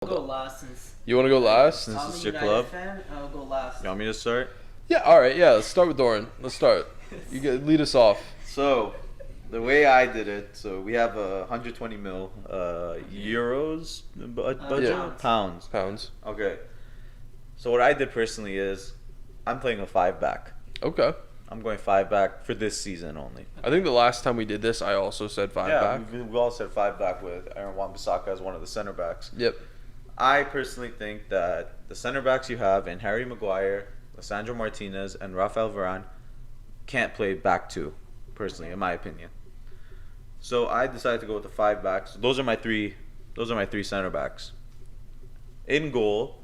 Go last since You want to go last? Since I'm it's a your United club. fan. I'll go last. You want me to start? Yeah, all right. Yeah, let's start with Doran. Let's start. You get, lead us off. So, the way I did it, so we have a 120 mil euros budget? Yeah. Pounds. Pounds. Okay. So what I did personally is I'm playing a 5-back. Okay. I'm going 5-back for this season only. I think the last time we did this, I also said five back. We all said 5-back with Aaron Wan-Bissaka as one of the center backs. Yep. I personally think that the center backs you have in Harry Maguire, Lissandro Martinez, and Rafael Varane can't play back two, personally, in my opinion. So I decided to go with the 5 backs. Those are my three center backs. In goal,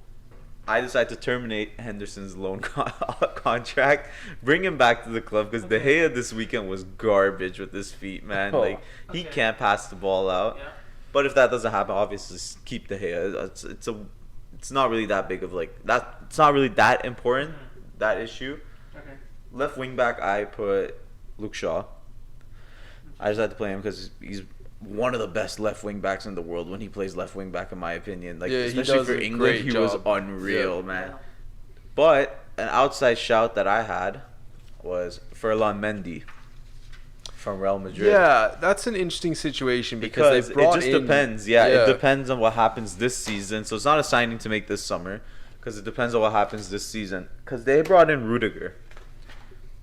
I decided to terminate Henderson's loan contract, bring him back to the club because De Gea this weekend was garbage with his feet, man. Oh. Like he can't pass the ball out. Yeah. But if that doesn't happen, obviously keep De Gea. It's not really that big of like that. It's not really that important, that issue. Okay. Left wing back, I put Luke Shaw. I just had to play him because he's one of the best left wing backs in the world when he plays left wing back, in my opinion. Like Yeah, he especially does for a England, great he was job. unreal, Yeah. man. Yeah. But an outside shout that I had was Ferland Mendy from Real Madrid. Yeah, that's an interesting situation because Because they it brought just in, depends. Yeah, it depends on what happens this season. So it's not a signing to make this summer because it depends on what happens this season. Because they brought in Rudiger.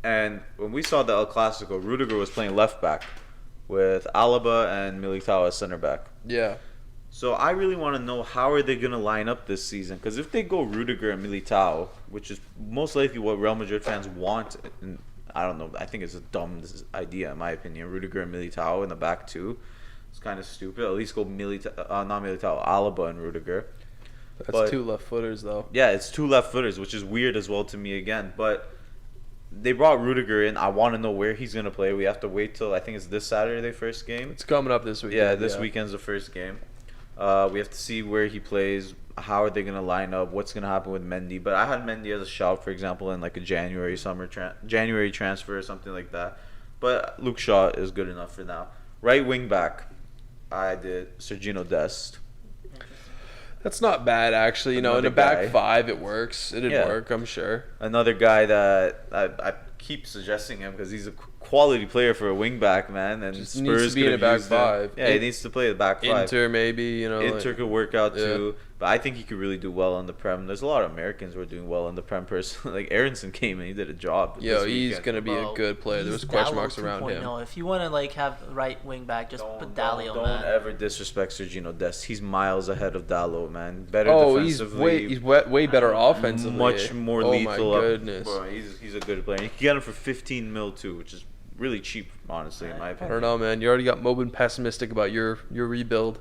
And when we saw the El Clasico, Rudiger was playing left back with Alaba and Militao as center back. Yeah. So I really want to know how are they going to line up this season? Because if they go Rudiger and Militao, which is most likely what Real Madrid fans want, and I don't know, I think it's a dumb idea in my opinion. Rudiger and Militao in the back two, it's kind of stupid. At least go not Militao, Alaba and Rudiger. That's But- two left footers though. Yeah, it's two left footers, which is weird as well to me again. But they brought Rudiger in. I want to know where he's going to play. We have to wait till I think it's this Saturday, first game. It's coming up this weekend. Yeah, this weekend's the first game. We have to see where he plays. How are they going to line up? What's going to happen with Mendy? But I had Mendy as a shout, for example, in like a January transfer or something like that. But Luke Shaw is good enough for now. Right wing back, I did Sergino Dest. That's not bad actually. You know, in Another a back guy. five, it works. It'd Yeah. work, I'm sure. Another guy that I keep suggesting him because he's a quality player for a wing back, man. And Just Spurs needs to be could in a have back used him. five. Yeah, he needs to play the back five. Inter maybe, you know. Inter like- could work out Yeah. too, but I think he could really do well on the Prem. There's a lot of Americans who are doing well in the Prem. Personally, like Aronson came and he did a job. Yo, this he's weekend. gonna be a Bro, good player. There was he's question Dallo marks around him. 2.0. If you want to like have right wing back, just put Dalio, Don't man. ever disrespect Sergino Dest. He's miles ahead of Dallo, man. Better Oh, he's defensively. way better offensively. much more oh lethal. my goodness. Bro, he's a good player. You can get him for 15 mil too, which is really cheap, honestly, in my I opinion. don't know, man. You already got Mobin pessimistic about your rebuild.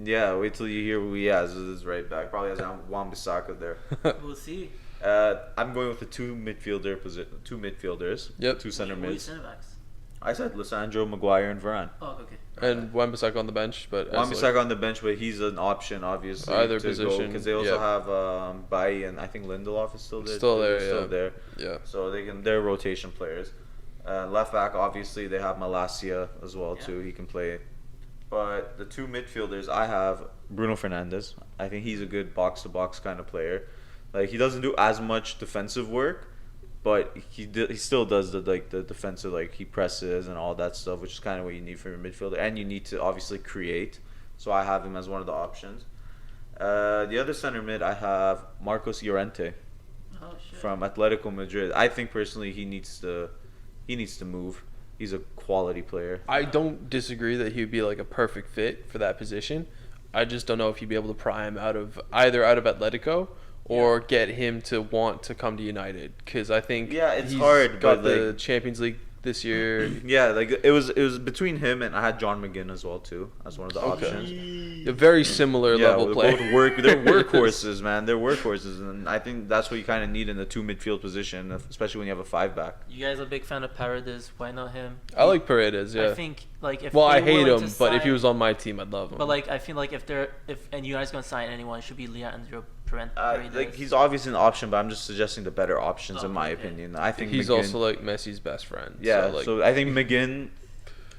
Yeah, wait till you hear who he has as his right back. Probably has Wan-Bissaka there. We'll see. I'm going with the two midfielders. Yep. Two center Who mids. center backs? I said Lissandro, Maguire, and Varane. Oh, okay. And Wan-Bissaka on the bench, but as Wan-Bissaka on the bench, but he's an option, obviously. Either to position, because they also yeah. have Bailly and I think Lindelof is still there. Still there, Still yeah. there. yeah. So they're rotation players. Left back, obviously, they have Malacia as well Yeah. too. He can play. But the two midfielders, I have Bruno Fernandes. I think he's a good box-to-box kind of player. Like he doesn't do as much defensive work, but he still does the defensive, like he presses and all that stuff, which is kind of what you need from your midfielder. And you need to obviously create. So I have him as one of the options. The other center mid, I have Marcos Llorente Oh shit. from Atletico Madrid. I think personally he needs to move. He's a quality player. I don't disagree that he would be like a perfect fit for that position. I just don't know if he'd be able to pry him out of Atletico or get him to want to come to United, because I think Yeah, it's he's hard, got but, the like- Champions League this year. Yeah, like it was between him and I had John McGinn as well too as one of the Okay. options. A very similar level they're player. both they're workhorses, man. They're workhorses, and I think that's what you kind of need in the two midfield position, especially when you have a 5-back. You guys are a big fan of Paredes. Why not him? I like Paredes, yeah. I think like if Well, I they're hate willing him, to but if he sign- was on my team, I'd love him. But like I feel like if you guys gonna sign anyone, it should be Leandro Paredes. Like he's obviously an option, but I'm just suggesting the better options in my Okay. opinion. I think he's McGinn, also like Messi's best friend. yeah. So, like, So I think McGinn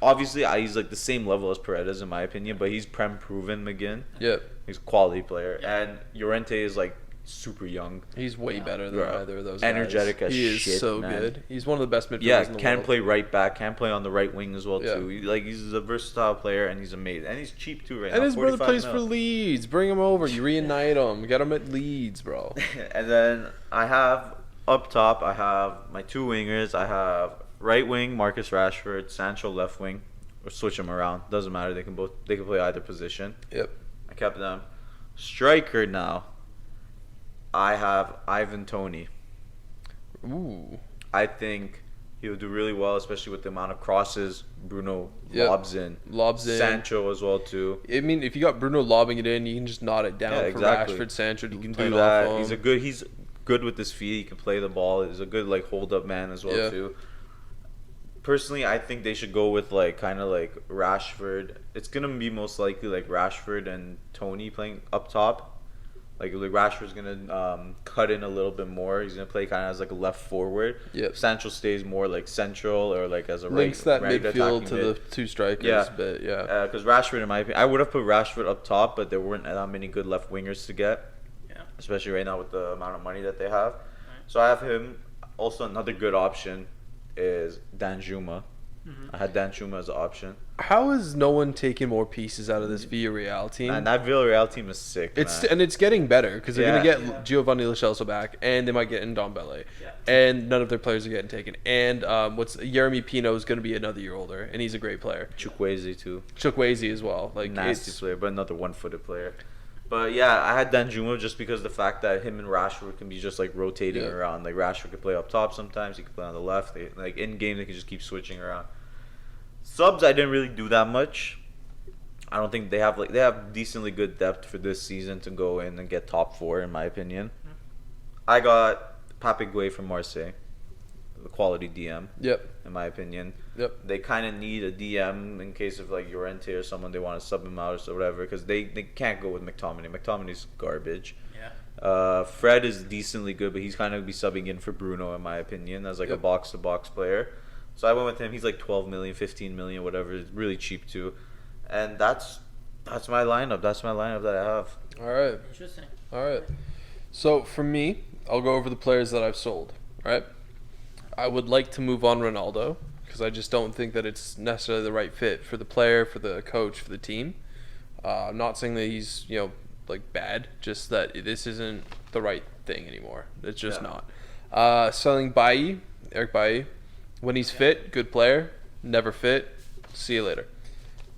Obviously, he's like the same level as Paredes in my opinion, but he's prem proven McGinn. Yep. He's a quality player, Yeah. and Llorente is like super young. He's way better than Bro. either of those Energetic guys. as He is shit, so man. good. He's one of the best midfielders Yeah, in the can world. play right back, can play on the right wing as well Yeah. too. He's a versatile player, and he's amazing, and he's cheap too right now. And his brother 45 plays mil. for Leeds. Bring him over. You reunite him. Get him at Leeds, bro. And then I have up top, I have my two wingers. I have right wing Marcus Rashford, Sancho left wing, or switch them around. Doesn't matter. They can play either position. Yep. I kept them. Striker now. I have Ivan Toney. Ooh. I think he'll do really well, especially with the amount of crosses Bruno Yep. lobs in. Lobs in. Sancho as well too. I mean, if you got Bruno lobbing it in, you can just nod it down Yeah, for exactly. Rashford, Sancho. He can play do it off that. him. He's good with his feet. He can play the ball. He's a good like hold up man as well Yeah. too. Personally, I think they should go with like kind of like Rashford. It's gonna be most likely like Rashford and Tony playing up top. Like Rashford's gonna cut in a little bit more. He's gonna play kind of as like a left forward. Yep. Sancho stays more like central or like as a Links that right midfield attacking to mid. the two strikers. Yeah. But yeah. Because Rashford, in my opinion, I would have put Rashford up top, but there weren't that many good left wingers to get, Yeah. especially right now with the amount of money that they have. So I have him. Also, another good option is Danjuma. I had Danjuma as an option. How is no one taking more pieces out of this Villarreal team? And that Villarreal team is sick, man. And it's getting better because they're Yeah. gonna get Yeah. Giovanni Lo Celso back, and they might get Ndombele, Yeah. and none of their players are getting taken. And Jeremy Pino is gonna be another year older, and he's a great player. Chukwueze too. Chukwueze as well, like Nasty it's player, but another one-footed player. But yeah, I had Danjuma just because the fact that him and Rashford can be just like rotating Yeah. around. Like Rashford could play up top sometimes. He could play on the left. Like in game, they could just keep switching around. Subs, I didn't really do that much. I don't think they have decently good depth for this season to go in and get top 4 in my opinion. I got Pape Gueye from Marseille, the quality DM Yep. in my opinion. Yep. They kind of need a DM in case of like Llorente or someone they want to sub him out or whatever because they can't go with McTominay. McTominay's garbage. Yeah. Fred is decently good, but he's kind of be subbing in for Bruno in my opinion as like a Yep. box-to-box player. So I went with him. He's like 12 million, 15 million, whatever. It's really cheap too. And that's my lineup. That's my lineup that I have. All right. Interesting. All right. So for me, I'll go over the players that I've sold. All right. I would like to move on Ronaldo because I just don't think that it's necessarily the right fit for the player, for the coach, for the team. I'm not saying that he's like bad, just that this isn't the right thing anymore. It's just Yeah. not. Selling Bailly, Eric Bailly, when he's fit, good player. Never fit, see you later.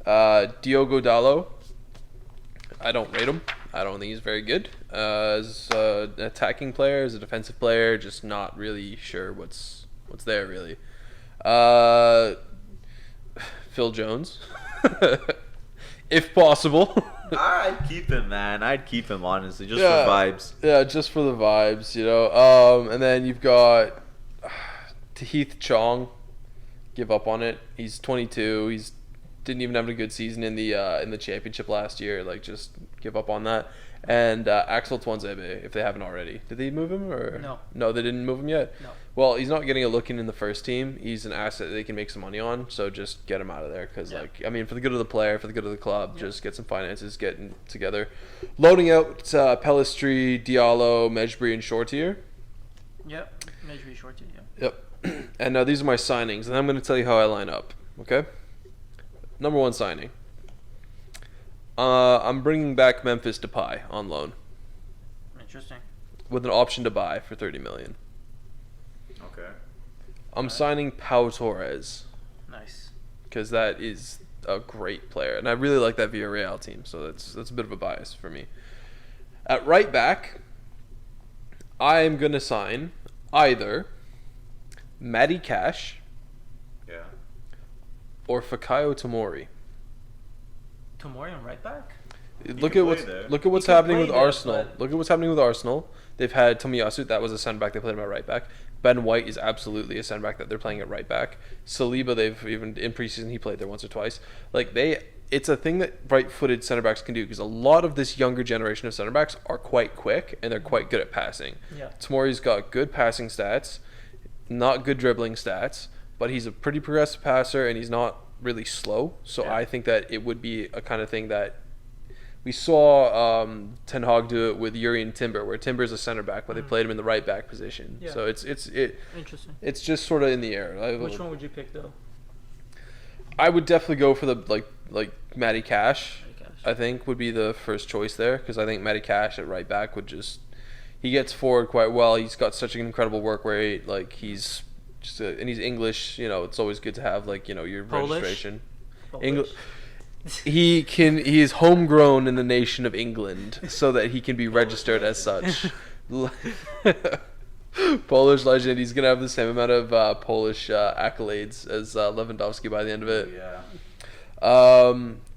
Diogo Dalot, I don't rate him. I don't think he's very good as an attacking player, as a defensive player. Just not really sure what's there really. Phil Jones, if possible. I'd keep him, man. I'd keep him honestly, just Yeah. for vibes. Yeah, just for the vibes, And then you've got Heath Chong. Give up on it. He's 22. He's didn't even have a good season in the championship last year. Like, just give up on that. And Axel Tuanzebe, if they haven't already. Did they move him or No. No, they didn't move him yet. No. Well, he's not getting a look in the first team. He's an asset that they can make some money on. So just get him out of there because, Yeah. for the good of the player, for the good of the club, just get some finances, getting together, loading out Pellistri, Diallo, Mejbri, and Shortier. Yep. Measure short yeah. Yep. And now these are my signings, and I'm going to tell you how I line up. Okay. Number 1 signing. I'm bringing back Memphis Depay on loan Interesting. with an option to buy for 30 million. Okay. I'm signing Pau Torres Nice. because that is a great player, and I really like that Villarreal team. So that's a bit of a bias for me. At right back, I'm gonna sign either Matty Cash Yeah. or Fikayo Tomori. Tomori on right back? Look can at play there. what's He can happening play with there, Arsenal. but- Look at what's happening with Arsenal. They've had Tomiyasu, that was a centre back. They played him at right back. Ben White is absolutely a centre back that they're playing at right back. Saliba, they've even in preseason he played there once or twice. Like it's a thing that right-footed centre backs can do because a lot of this younger generation of centre backs are quite quick and they're quite good at passing. Yeah. Tomori's got good passing stats, not good dribbling stats, but he's a pretty progressive passer and he's not really slow. So Yeah. I think that it would be a kind of thing that we saw Ten Hag do it with Yuri and Timber, where Timber's a center back, but they played him in the right back position. Yeah. So Interesting. it's just sort of in the air. Which one would you pick though? I would definitely go for the like Matty Cash. Matty Cash. I think would be the first choice there, because I think Matty Cash at right back would just, he gets forward quite well. He's got such an incredible work rate. Like he's just and he's English. You know, it's always good to have like your Polish? registration. Polish. English. He is homegrown in the nation of England, so that he can be registered as such. Polish legend. He's gonna have the same amount of Polish accolades as Lewandowski by the end of it. Yeah.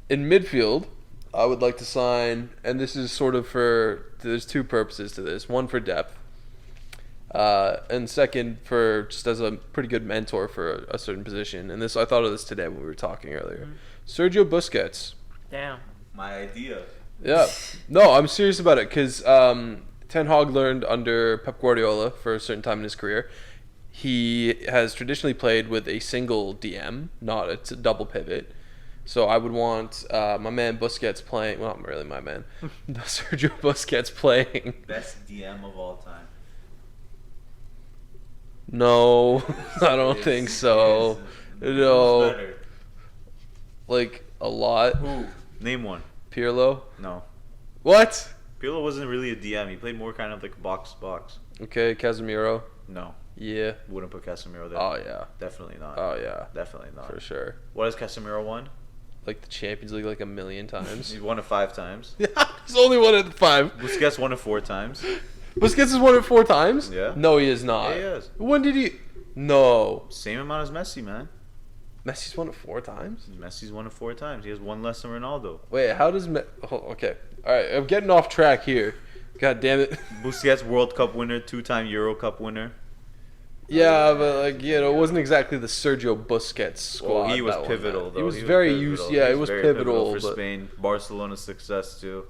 In midfield, I would like to sign, and this is sort of there's two purposes to this. One for depth, and second for just as a pretty good mentor for a certain position. And this, I thought of this today when we were talking earlier. Sergio Busquets. Damn. My idea. Yeah. No, I'm serious about it, because Ten Hag learned under Pep Guardiola for a certain time in his career. He has traditionally played with a single DM, not a double pivot. So I would want my man Busquets playing. Well, not really my man. Sergio Busquets playing. Best DM of all time. No, I don't Yes, think so. yes. No, Who's better? like a lot. Who? Name one. Pirlo. No. What? Pirlo wasn't really a DM. He played more kind of like box to box. Okay, Casemiro. No. Yeah. Wouldn't put Casemiro there. Oh yeah. Definitely not. Oh yeah. Definitely not. For sure. What has Casemiro won? Like the Champions League like a million times. He's won it 5 times. He's only won it 5. Busquets won it 4 times. Busquets has won it 4 times? Yeah. No, he is not. Yeah, he has. When did he? No. Same amount as Messi, man. Messi's won it 4 times? Messi's won it 4 times. He has one less than Ronaldo. Wait, how does okay. Alright, I'm getting off track here. God damn it. Busquets, World Cup winner, 2-time Euro Cup winner. Yeah, but like, it wasn't exactly the Sergio Busquets squad. Well, he was that won pivotal, that. though. He was very pivotal. used. Yeah, He it was very pivotal. for But, Spain. Barcelona's success too.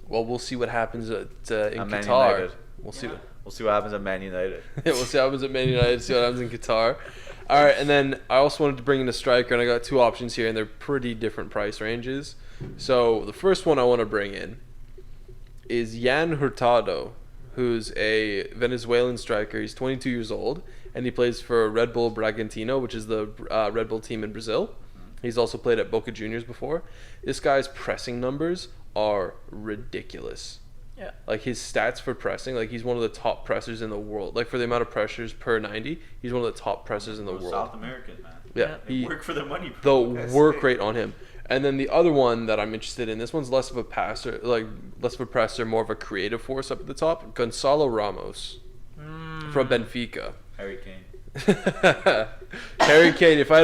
well, we'll see what happens in At Man Qatar. United. We'll see. What, We'll see what happens at Man United. yeah, we'll see what happens at Man United. See what happens in Qatar. All right, and then I also wanted to bring in a striker, and I got 2 options here, and they're pretty different price ranges. So the first one I want to bring in is Yan Hurtado, who's a Venezuelan striker. He's 22 years old, and he plays for Red Bull Bragantino, which is the Red Bull team in Brazil. He's also played at Boca Juniors before. This guy's pressing numbers are ridiculous. Yeah. Like his stats for pressing, like he's one of the top pressers in the world. Like for the amount of pressures per 90, he's one of the top pressers in the world. South American, man. Yeah, They work for their money. the bro. That's work it. rate on him. And then the other one that I'm interested in, this one's less of a passer, like less of a presser, more of a creative force up at the top. Gonzalo Ramos from Benfica. Harry Kane. Harry Kane. If I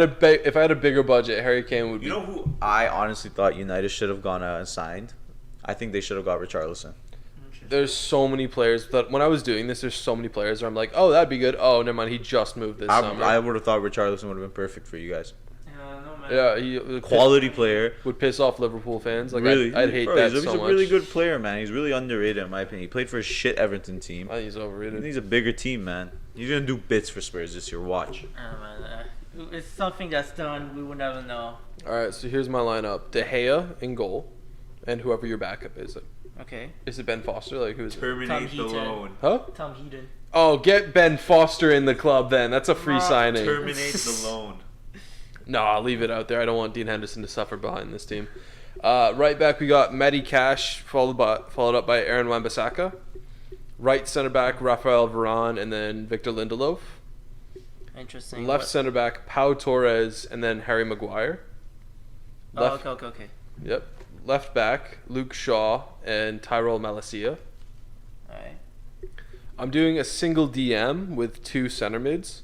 had a bigger budget, Harry Kane would be. You know who I honestly thought United should have gone out and signed? I think they should have got Richarlison. There's so many players that when I was doing this, there's so many players where I'm like, oh, that'd be good. Oh, never mind. He just moved this summer. I would have thought Richarlison would have been perfect for you guys. No, man. Yeah, he Quality player. would piss off Liverpool fans. Like Really, I'd hate bro, that he's so a much. really good player, man. He's really underrated in my opinion. He played for a shit Everton team. I think he's He overrated. needs a bigger team, man. He's gonna do bits for Spurs this year. Watch. Man, it's something that's done. We would never know. All right, so here's my lineup: De Gea in goal, and whoever your backup is. Okay. Is it Ben Foster? Like who's it? Terminate the Heaton. loan. Huh? Tom Heaton. Oh, get Ben Foster in the club then. That's a free signing. Terminate the loan. No, I'll leave it out there. I don't want Dean Henderson to suffer behind this team. Right back, we got M.A.D Cash, followed up by Aaron Wan-Bissaka. Right center back, Rafael Varane, and then Victor Lindelof. Interesting. Left What- center back, Pau Torres, and then Harry Maguire. Oh, Left, okay. Yep. Left back, Luke Shaw and Tyrell Malacia. Alright. I'm doing a single DM with 2 center mids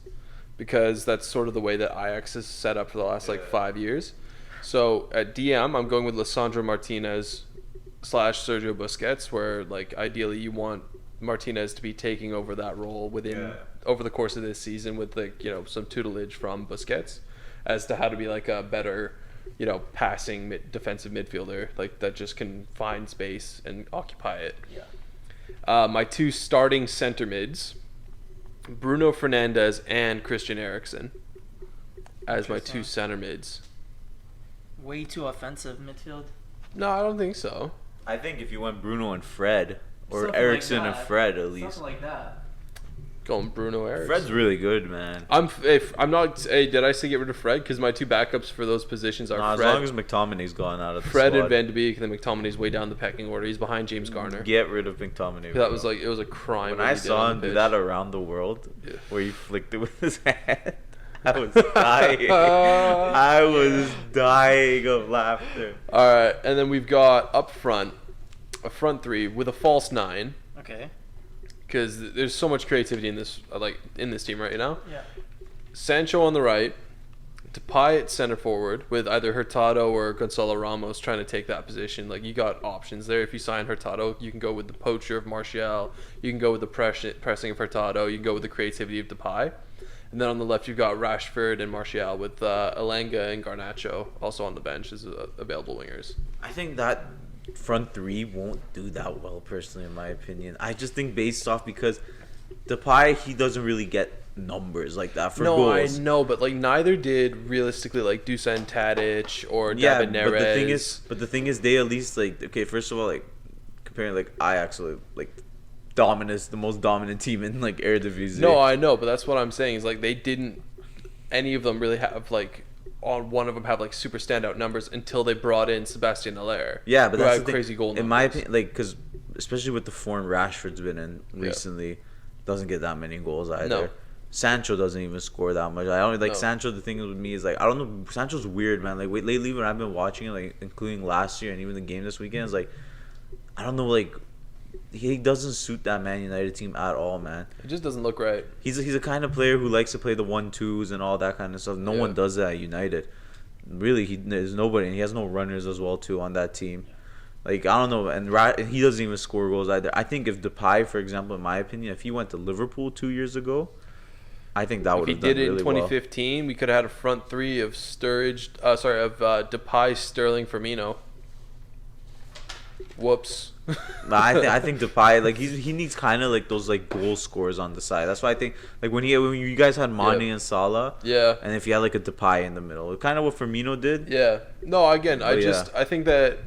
because that's sort of the way that Ajax is set up for the last 5 years. So at DM, I'm going with Lisandro Martinez / Sergio Busquets, where ideally you want Martinez to be taking over that role over the course of this season with some tutelage from Busquets as to how to be a better passing defensive midfielder that just can find space and occupy it. Yeah. My 2 starting center mids, Bruno Fernandes and Christian Eriksen. as my Interesting. two center mids. Way too offensive midfield. No, I don't think so. I think if you went Bruno and Fred, or Something Ericsson like and that. Fred at least. Something like that. Going Bruno Eric. Fred's really good, man. I'm not. Hey, did I say get rid of Fred? Because my two backups for those positions are No, as Fred, long as McTominay's gone out of the Fred squad. and Van de Beek, and then McTominay's way down the pecking order. He's behind James Garner. Get rid of McTominay. That was bro. like, it was a crime. when what I he did saw on him the do pitch. that around the world, Yeah. where he flicked it with his hand. I was dying. I was dying of laughter. All right, and then we've got up front, a front three with a false nine, Okay. because there's so much creativity in this, in this team right now. Yeah. Sancho on the right, Depay at center forward with either Hurtado or Gonzalo Ramos trying to take that position. Like, you got options there. If you sign Hurtado, you can go with the poacher of Martial. You can go with the pressing of Hurtado. You can go with the creativity of Depay. And then on the left, you've got Rashford and Martial with Elanga and Garnacho also on the bench as available wingers. I think that front three won't do that well, personally, in my opinion. I just think based off because Depay, he doesn't really get numbers like that for goals. I know, but like neither did realistically like Dusan Tadic or Yeah, David Neres. but the thing is, they at least like, okay. First of all, like comparing like Ajax, like dominant, the most dominant team in like Eredivisie. No, I know, but that's what I'm saying is like they didn't. Any of them really have like on one of them have like super standout numbers until they brought in Sebastian Haller. Yeah, but who that's had the thing. crazy goal numbers. In my opinion, like because especially with the form Rashford's been in recently, doesn't get that many goals either. No. Sancho doesn't even score that much. I don't like No. Sancho. The thing with me is like I don't know. Sancho's weird, man. Like lately when I've been watching it, like including last year and even the game this weekend, is like I don't know. Like he doesn't suit that Man United team at all, man. It just doesn't look right. He's a kind of player who likes to play the 1-2s and all that kind of stuff. No Yeah. one does that at United. Really, there's nobody, and he has no runners as well too on that team. Like I don't know, and he doesn't even score goals either. I think if Depay, for example, in my opinion, if he went to Liverpool 2 years ago, I think that If would he have done did it really in 2015, we could have had a front three of Depay, Sterling, Firmino. Whoops. well. I think Depay, like he needs kind of like those like goal scorers on the side. That's why I think like when you guys had Mane Yep. and Salah, Yeah. and if you had like a Depay in the middle, kind of what Firmino did. Yeah. No, again, Oh, I think that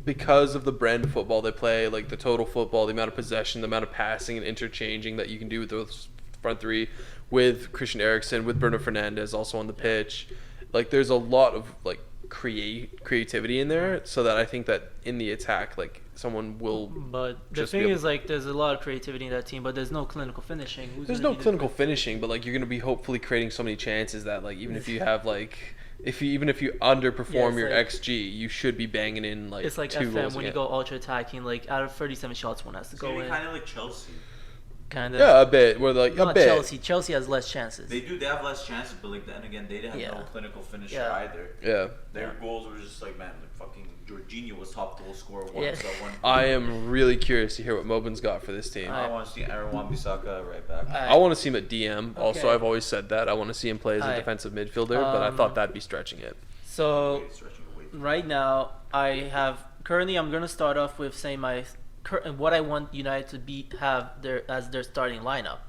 because of the brand of football they play, like the total football, the amount of possession, the amount of passing and interchanging that you can do with those front three, with Christian Eriksen, with Bruno Fernandes also on the pitch, like there's a lot of like creativity in there, so that I think that in the attack, like someone will. But the Just be thing able- is, like, there's a lot of creativity in that team, but there's no clinical finishing. There's no clinical finishing, but like you're gonna be hopefully creating so many chances that like even if you have like. Even if you underperform it's your like- XG, you should be banging in like It's like 2 FM goals when you again. go ultra attacking. Like out of 37 shots, one has to go in. kind of like Chelsea. Kind of. Yeah, a bit. Where like a Not bit. Chelsea. Chelsea has less chances. They have less chances, but like then again, they didn't have Yeah. no clinical finisher Yeah. either. Yeah. Their goals were just like, man, like fucking Jorginho was top goal scorer once. Yeah. One. I am really curious to hear what Mobin's got for this team. I want to see Aaron Wan-Bissaka right back. I want to see him at DM. Also, Okay. I've always said that. I want to see him play as a Alright. defensive midfielder, but I thought that'd be stretching it. So Stretching away. right now, I have currently. I'm gonna start off with saying what I want United to have as their starting lineup.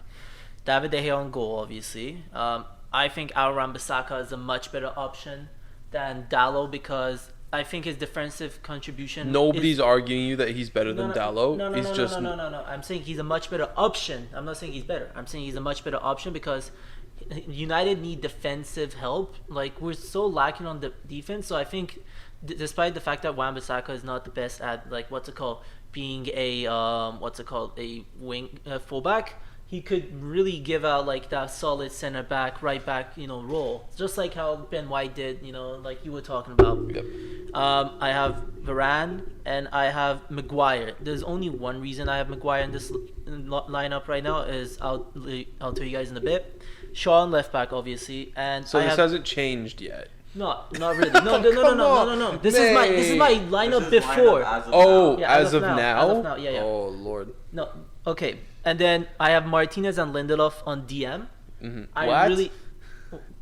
David De Gea on goal, obviously. I think Aaron Bissaka is a much better option than Dallo because I think his defensive contribution. Nobody's arguing you that he's better than no, Dallo. No, he's just no. I'm saying he's a much better option. I'm not saying he's better. I'm saying he's a much better option because United need defensive help. Like we're so lacking on the defense. So I think, despite the fact that Wan-Bissaka is not the best at like being a a wing fullback, he could really give out like that solid center back, right back, role, just like how Ben White did, like you were talking about. Yep. I have Varane and I have Maguire. There's only one reason I have Maguire in this lineup right now is I'll tell you guys in a bit. Shaw on left back, obviously, and So I this have, hasn't changed yet. not really. No. This is my lineup before. Oh, Yeah, as of now? As of now, yeah. Oh Lord. No, okay. And then I have Martinez and Lindelof on DM. I What? really,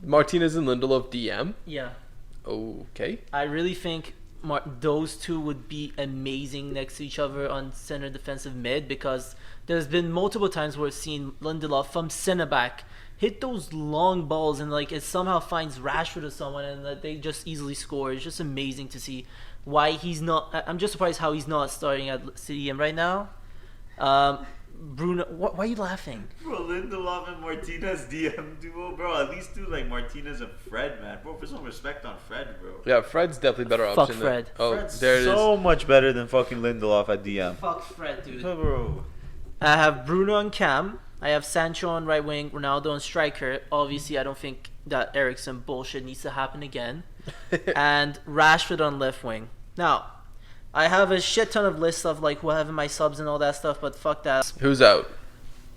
Martinez and Lindelof DM. yeah. Okay. I really think those two would be amazing next to each other on center defensive mid because there's been multiple times where I've seen Lindelof from center back hit those long balls and like it somehow finds Rashford or someone and that they just easily score. It's just amazing to see why he's not. I'm just surprised how he's not starting at CDM right now. Bruno, why are you laughing? Bro, Lindelof and Martinez DM duo, bro. At least do like Martinez and Fred, man. Bro, put some respect on Fred, bro. Yeah, Fred's definitely better Fuck option. Fred. Fred's There it is. so much better than fucking Lindelof at DM. Fuck Fred, dude. Bro. I have Bruno on cam. I have Sancho on right wing, Ronaldo on striker. Obviously, I don't think that Eriksen bullshit needs to happen again. And Rashford on left wing. Now, I have a shit ton of lists of like who have in my subs and all that stuff, but fuck that. Who's out?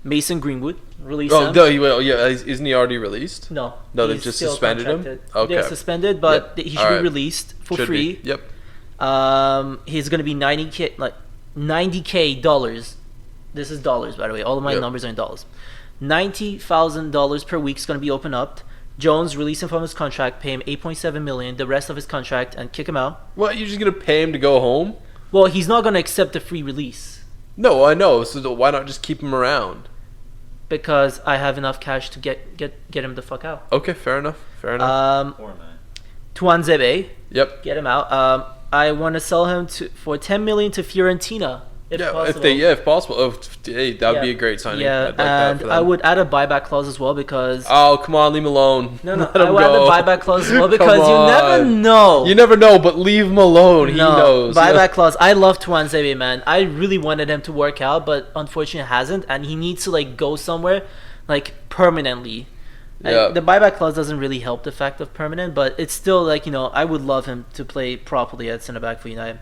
Mason Greenwood, release Oh, him. no, isn't he already released? No, They've he's just still suspended him? contracted. Okay. They're suspended, but Yep. he should Alright. be released for Should free. be. Yep. He's gonna be $90K dollars. This is dollars, by the way. All of my Yep. numbers are in dollars. $90,000 per week is gonna be opened up. Jones, release him from his contract, pay him $8.7 million, the rest of his contract, and kick him out. What, you're just going to pay him to go home? Well, he's not gonna accept the free release No, I know. So why not just keep him around? because I have enough cash to get him the fuck out. Okay, fair enough. Fair enough. Poor man. Tuanzebe, Yep. get him out. I want to sell him for $10 million to Fiorentina. If Yeah, possible. if possible. Oh, hey, that'd be Yeah. a great signing. Yeah, I'd like that and for I them. would add a buyback clause as well because Oh, come on, leave him alone. no, Let I him would add go. a buyback clause as well because Come you never on. know. You never know, but leave him alone. He knows. Buyback clause. I love Tuanzebe, man. I really wanted him to work out, but unfortunately hasn't, and he needs to like go somewhere, like permanently. Yeah. The buyback clause doesn't really help the fact of permanent, but it's still like I would love him to play properly at centre back for United.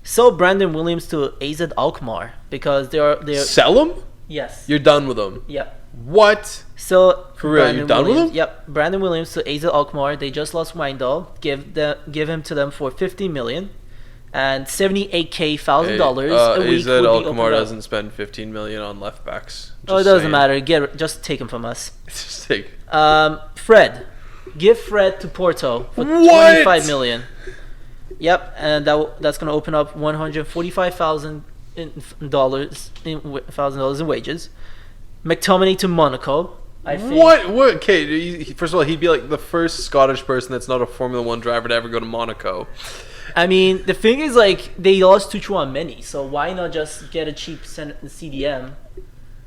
So Brandon Williams to AZ Alkmaar because they're Sell him? yes. You're done with him. Yeah. What? So For real, you done with Williams, him? Yep, Brandon Williams to AZ Alkmaar. They just lost Wijndal. Give him to them for $50 million, and $78,000 a week AZ would be Alkmaar opened up. doesn't spend 15 million on left backs. Oh, it Just doesn't saying. matter. Just take him from us. Just take. Fred, give Fred to Porto for What? $25 million. Yep, and that's gonna open up $145,000 in wages. McTominay to Monaco. I think. What? Okay, first of all, he'd be like the first Scottish person that's not a Formula One driver to ever go to Monaco. I mean, the thing is, like, they lost to Chouameni, so why not just get a cheap CDM?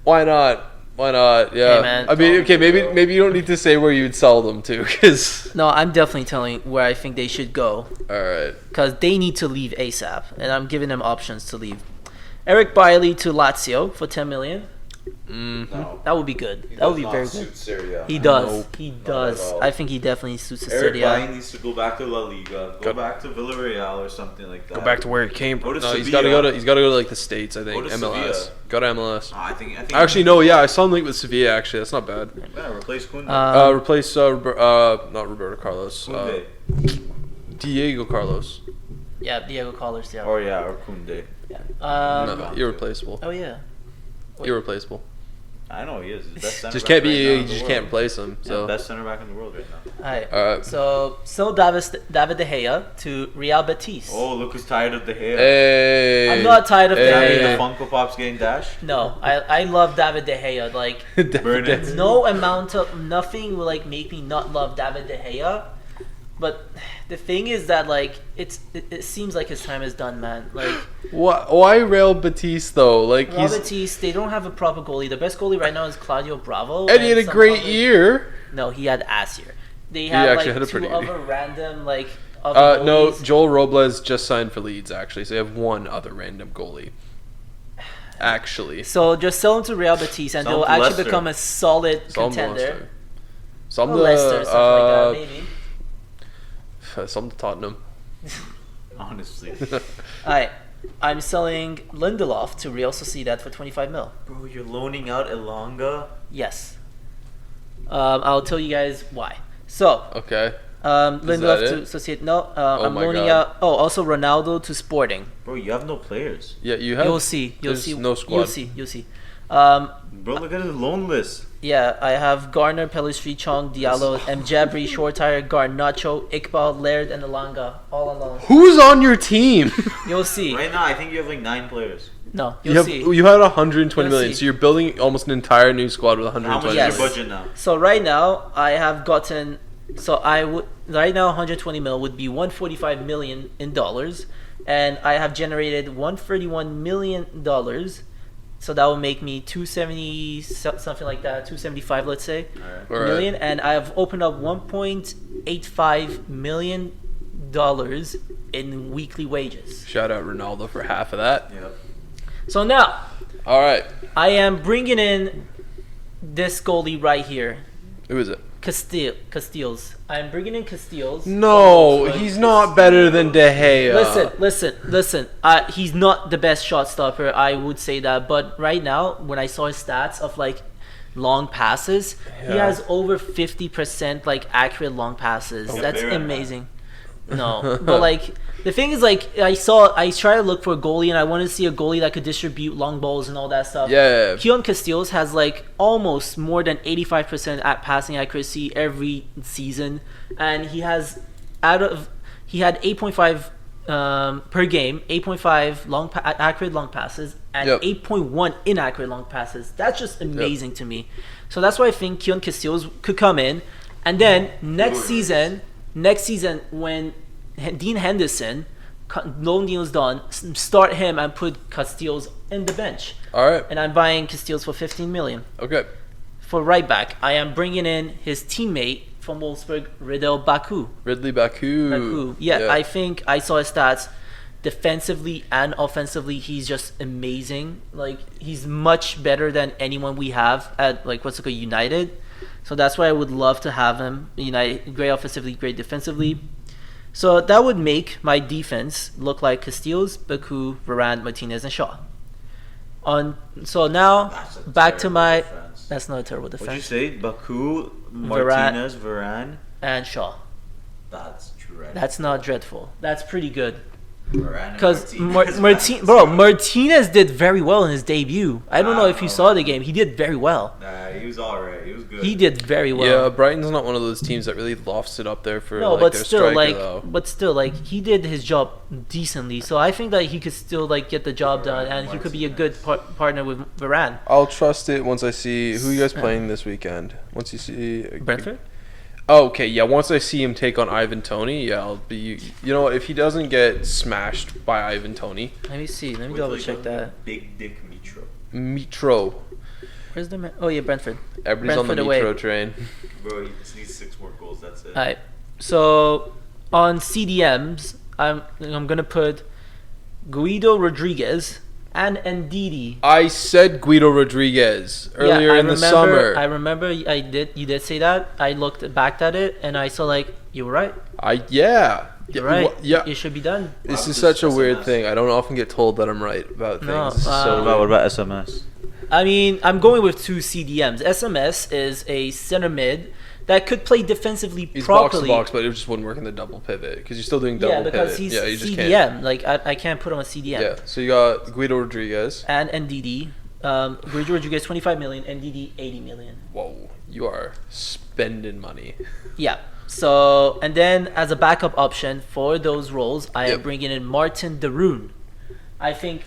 Why not? Why not? Yeah. Hey, man. I mean, okay, maybe you don't need to say where you'd sell them to, because. No, I'm definitely telling where I think they should go, All right. because they need to leave ASAP, and I'm giving them options to leave. Eric Bailly to Lazio for $10 million. No. That would be good. He That would does be not very suit good. Syria. He does. Nope. He Not does. at all. I think he definitely suits the Eric city. Bailly needs to go back to La Liga, go Go- back to Villarreal or something like that. Go back to where he came Go from. to No, he's got to Sevilla. go to. He's got to go to like the states. I think to MLS. Sevilla. Go to MLS. No, I think Actually, no. Yeah, I saw him linked with Sevilla. Actually, that's not bad. Yeah, replace Koundé. Replace not Roberto Carlos. Koundé. Diego Carlos. Yeah, Diego Carlos. Yeah. Or Koundé. No, irreplaceable. Oh yeah. Wait. Irreplaceable. I know he is. He's the best center Just back can't right be. now in You the just world. can't replace him. Yeah, So. best center back in the world right now. Alright. Alright. So David De Gea to Real Betis. Oh, look who's tired of the hair. Hey. I'm not tired of De Does that mean Gea. the Funko Pops getting dashed? No, I love David De Gea. Like Burn it. no amount of nothing will like make me not love David De Gea. But the thing is that like it seems like his time is done, man. Like Why Real Betis though? Like Real Betis, they don't have a proper goalie. The best goalie right now is Claudio Bravo. and he had a some great other- year. No, he had ass year. They have actually like had a two pretty good other year. random like other No, goalies. Joel Robles just signed for Leeds actually, so they have one other random goalie. Actually, So just sell him to Real Betis, and Sell him they'll to actually Leicester. become a solid some contender. Some Or to Leicester, stuff like that, maybe. some to Tottenham. Honestly. Alright, I'm selling Lindelof to Real Sociedad for 25 mil. Bro, you're loaning out Elanga? Yes. I'll tell you guys why. So, Okay. Lindelof that to it? Sociedad. No, Oh I'm my loaning God. out. Oh, also Ronaldo to Sporting. Bro, you have no players. Yeah, you have. You'll see. You'll there's see. no squad. You'll see. You'll see. Bro, look at his loan list. Yeah, I have Garner, Pellistri, Chong, Diallo, Mjabri, Shortire, Garnacho, Iqbal, Laird, and Elanga all on loan. Who's on your team? You'll see. Right now, I think you have like 9 players. No, You you'll have see. you had 120 You'll million, see. so you're building almost an entire new squad with How much 120 is Yes. your million. budget now? So right now I have gotten. So I would right now 120 mil would be 145 million in dollars, and I have generated 131 million dollars. So that will make me 270 something like that, 275 let's say Alright. All right. million, and I have opened up 1.85 million dollars in weekly wages. Shout out Ronaldo for half of that. Yep. So now All right. I am bringing in this goalie right here, Who is it? Castiles. I'm bringing in Castiles. No, he's not better than De Gea. Listen. He's not the best shot stopper. I would say that, but right now, when I saw his stats of like long passes, he Yeah. has over 50% like accurate long passes. Yeah, That's very amazing. No, but like the thing is, like I try to look for a goalie, and I want to see a goalie that could distribute long balls and all that stuff. Yeah. Keon Casteels has like almost more than 85% at passing accuracy every season, and he had 8.5 per game, 8.5 accurate long passes, and Yep. 8.1 inaccurate long passes. That's just amazing to me. So that's why I think Keon Casteels could come in, and then next season when Dean Henderson loan deal's done, start him and put Casteels in the bench. All right. And I'm buying Casteels for 15 million. Okay. For right back, I am bringing in his teammate from Wolfsburg, Ridel Baku. Ridley Baku. Yeah, I think I saw his stats. Defensively and offensively, he's just amazing. Like he's much better than anyone we have at like what's it called, United. So that's why I would love to have him. United, great offensively, great defensively. So that would make my defense look like Casteels, Baku, Varane, Martinez, and Shaw. So now That's a back to terrible my. defense. That's not a terrible What'd you defense. say? Baku, Martinez, Varane. And Shaw. That's dreadful. That's not dreadful. That's pretty good. Varane and Because Martinez. Martinez did very well in his debut. I don't know if you saw the game. He did very well. Nah, he was alright. He was good. He did very well. Yeah, Brighton's not one of those teams that really lofts it up there for No, like but their still, striker though. he did his job decently. So I think that he could still like get the job done, and he could be a good partner with Varane. I'll trust it once I see who you guys playing this weekend. Once you see Brentford. Oh, okay, yeah. Once I see him take on Ivan Toney, yeah, I'll be. You know what? If he doesn't get smashed by Ivan Toney, Let me see. Let me Wait double till he check goes that. with Big Dick Mitro. Mitro. Where's the man? Oh yeah, Brentford. Everybody's on the Brentford away. Mitro train. Bro, he just needs 6 more goals. That's it. Alright. So on CDMs, I'm gonna put Guido Rodriguez and Ndidi. I said Guido Rodriguez earlier in the summer. I remember you did say that. I looked back at it and I saw like you were right. Yeah. You're right. Yeah. It should be done. This Wow, is such a this weird SMS. thing. I don't often get told that I'm right about things. No, This is so What weird. about SMS? I mean, I'm going with 2 CDMs. SMS is a center mid that could play defensively He's box to properly. box, but it just wouldn't work in the double pivot because you're still doing double Yeah, because pivot. he's Yeah, you just CDM. can't. Like I can't put him on CDM. Yeah. So you got Guido Rodriguez. And Ndidi. Guido Rodriguez 25 million, Ndidi 80 million. Whoa, you are spending money. Yeah. So, and then as a backup option for those roles, I am Yep. bringing in Martin Deroon. I think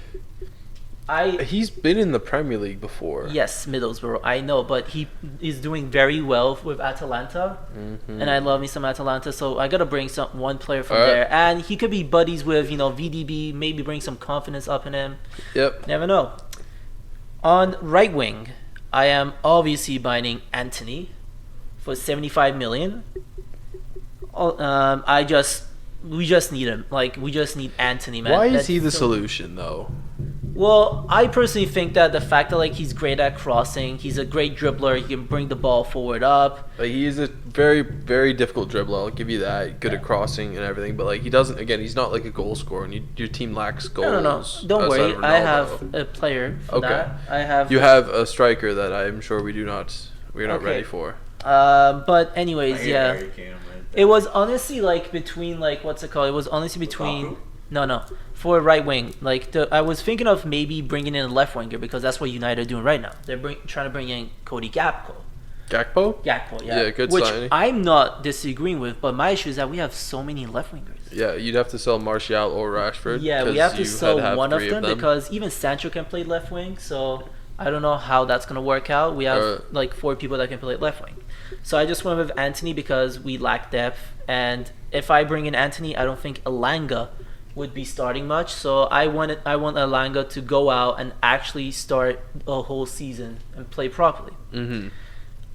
He's been in the Premier League before. yes, Middlesbrough. I know, but he is doing very well with Atalanta, Mm-hmm. and I love me some Atalanta. So I gotta bring one player from All right. there, and he could be buddies with VDB. Maybe bring some confidence up in him. Yep. Never know. On right wing, I am obviously buying Anthony for 75 million. We just need him. Like we just need Anthony, man. Why is That's he the so- solution though? Well, I personally think that the fact that like he's great at crossing, he's a great dribbler. He can bring the ball forward up. Like he is a very, very difficult dribbler. I'll give you that. Good at crossing and everything, but like he doesn't. Again, he's not like a goal scorer, and your team lacks goals. No. Don't outside worry. of I Ronaldo. have a player for Okay. that. I have. You have a striker that I'm sure we're not Okay. ready for. But anyways, yeah. Harry Kane, man. It was honestly like between like what's it called? It was honestly between Lukaku? no for right wing. Like I was thinking of maybe bringing in a left winger because that's what United are doing right now. They're trying to bring in Cody Gakpo. Gakpo? Gakpo, yeah. Yeah, good Which signing. I'm not disagreeing with, but my issue is that we have so many left wingers. Yeah, you'd have to sell Martial or Rashford. Yeah, we 'cause have to you sell had to have one of 3 them because even Sancho can play left wing. So I don't know how that's gonna work out. We have like 4 people that can play left wing. So I just went with Anthony because we lack depth. And if I bring in Anthony, I don't think Elanga would be starting much. So I want Elanga to go out and actually start a whole season and play properly. Mm-hmm.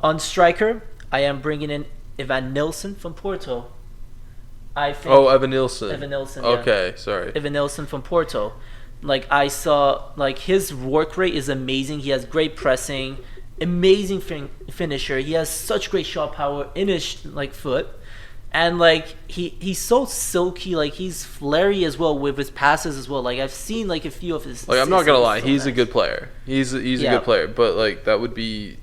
On striker, I am bringing in Evan Nilsson from Porto. I think Evan Nilsson. Evan Nilsson. Yeah. Okay, sorry. Evan Nilsson from Porto. Like I saw, like his work rate is amazing. He has great pressing, amazing finisher. He has such great shot power in his like foot, and like he's so silky. Like he's flary as well with his passes as well. Like I've seen like a few of his. Like I'm not gonna lie, so he's a nice. good player. He's a Yeah. good player, but like that would be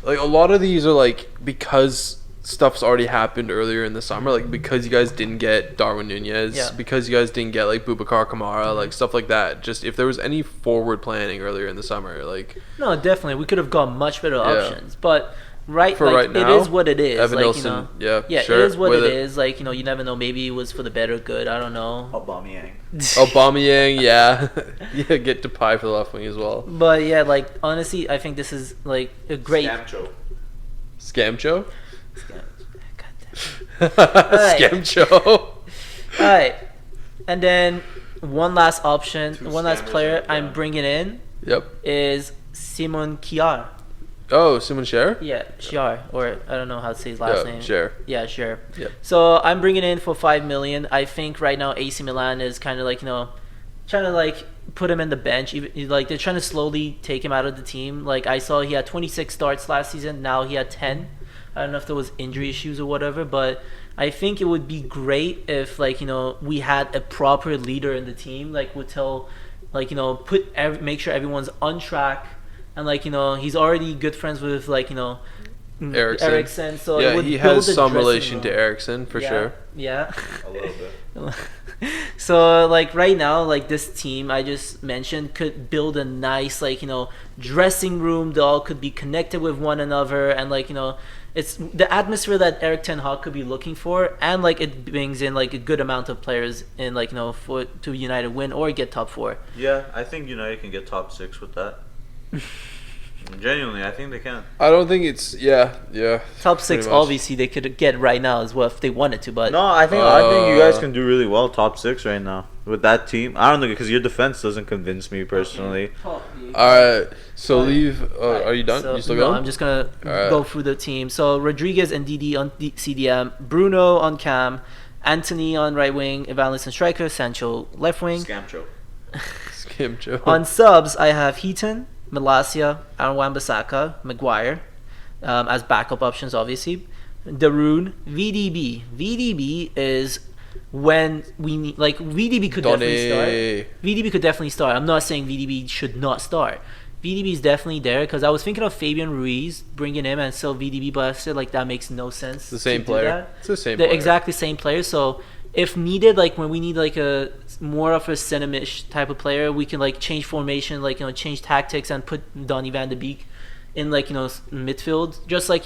like a lot of these are like because stuff's already happened earlier in the summer, like because you guys didn't get Darwin Nunez, Yeah. because you guys didn't get like Boubacar Kamara, like stuff like that. Just if there was any forward planning earlier in the summer, like No, definitely we could have got much better Yeah. options, but right right it now, is what it is. Evan like, Nilsson, you know, yeah, yeah, sure, it is what with it is. Like you never know. Maybe it was for the better good. I don't know. Aubameyang. Aubameyang, yeah, yeah, get Depay for the left wing as well. But yeah, like honestly, I think this is like a great. Scamcho. Scamcho, Alright. Scamcho. All right, and then one last option, Two one last scammers player out I'm there. bringing in Yep. is Simon Kjaer. Oh, Simon Scher. Yeah, Kjaer, or I don't know how to say his last Yeah, name. Scher. Yeah, sure. Yep. So I'm bringing in for 5 million. I think right now AC Milan is kind of like trying to like put him in the bench. Like they're trying to slowly take him out of the team. Like I saw he had 26 starts last season. Now he had 10. I don't know if there was injury issues or whatever, but I think it would be great if like we had a proper leader in the team. Like would tell, like make sure everyone's on track. And like he's already good friends with like Ericsson, so it Yeah, would he build has a some dressing relation to room. Ericsson for sure. Yeah. A little bit. So like right now, like this team I just mentioned could build a nice like dressing room. They all could be connected with one another, and like it's the atmosphere that Eric Ten Hag could be looking for, and like it brings in like a good amount of players in like for to United win or get top 4. Yeah, I think United can get top 6 with that. Genuinely, I think they can. I don't think it's yeah. Top 6 pretty much. obviously they could get right now as well if they wanted to, but No, I think you guys can do really well top 6 right now with that team. I don't know because your defense doesn't convince me personally. All right, so Alright. leave. Are you done? So, You still no, going? I'm just gonna Alright. go through the team. So Rodriguez and DD on CDM, Bruno on cam, Anthony on right wing, Evanilson striker, Sancho left wing. Scamcho. Scamcho. On subs, I have Heaton, Malacia, Aaron Wan-Bissaka, Maguire as backup options, obviously. Darun, VDB. VDB is when we need, like VDB could definitely start. VDB could definitely start. I'm not saying VDB should not start. VDB is definitely there because I was thinking of Fabian Ruiz bringing him and sell VDB, but I said like that makes no sense. The same to do player. that. It's the same The player. exactly same player. So if needed, like when we need like a more of a centre-ish type of player, we can like change formation, like change tactics and put Donny van de Beek in like midfield, just like